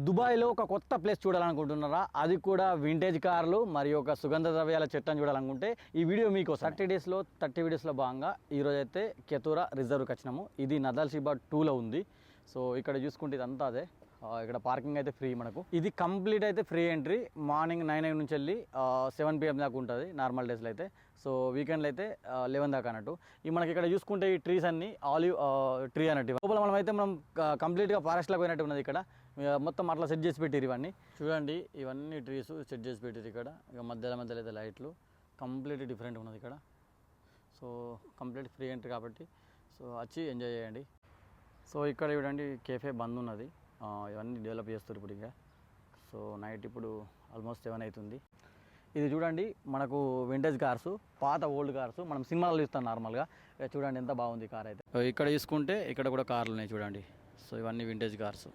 దుబాయ్లో ఒక కొత్త ప్లేస్ చూడాలనుకుంటున్నారా? అది కూడా వింటేజ్ కార్లు మరియు ఒక సుగంధ ద్రవ్యాల చెట్టును చూడాలనుకుంటే ఈ వీడియో మీకు 30 వీడియోస్లో భాగంగా ఈరోజు అయితే కెతూరా రిజర్వ్కి వచ్చినాము. ఇది నదాల్షిబా 2లో ఉంది. సో ఇక్కడ చూసుకుంటే ఇదంతా అదే. ఇక్కడ పార్కింగ్ అయితే ఫ్రీ మనకు. ఇది కంప్లీట్ అయితే ఫ్రీ ఎంట్రీ. మార్నింగ్ 9 AM నుంచి వెళ్ళి 7 PM దాకా ఉంటుంది నార్మల్ డేస్లో అయితే. సో వీకెండ్లో అయితే 11 దాకా అన్నట్టు. ఈ మనకి ఇక్కడ చూసుకుంటే ఈ ట్రీస్ అన్ని ఆలివ్ ట్రీ అన్నట్టు. లోపల మనం కంప్లీట్గా ఫారెస్ట్లోకి పోయినట్టు ఉన్నది. ఇక్కడ మొత్తం అట్లా సెట్ చేసి పెట్టిరు ఇవన్నీ. చూడండి ఇవన్నీ ట్రీస్ సెట్ చేసి పెట్టిరు ఇక్కడ. ఇక మధ్యలో అయితే లైట్లు కంప్లీట్ డిఫరెంట్ ఉన్నది ఇక్కడ. సో కంప్లీట్ ఫ్రీ ఎంట్రీ కాబట్టి సో వచ్చి ఎంజాయ్ చేయండి. సో ఇక్కడ చూడండి కేఫే బంద్ ఉన్నది. ఇవన్నీ డెవలప్ చేస్తారు ఇప్పుడు. ఇక సో నైట్ ఇప్పుడు ఆల్మోస్ట్ 7 అవుతుంది. ఇది చూడండి మనకు వింటేజ్ కార్స్, పాత ఓల్డ్ కార్స్ మనం సినిమాలో చూస్తాం నార్మల్గా. చూడండి ఎంత బాగుంది కార్ అయితే. ఇక్కడ చూసుకుంటే ఇక్కడ కూడా కార్లు ఉన్నాయి చూడండి. సో ఇవన్నీ వింటేజ్ కార్స్.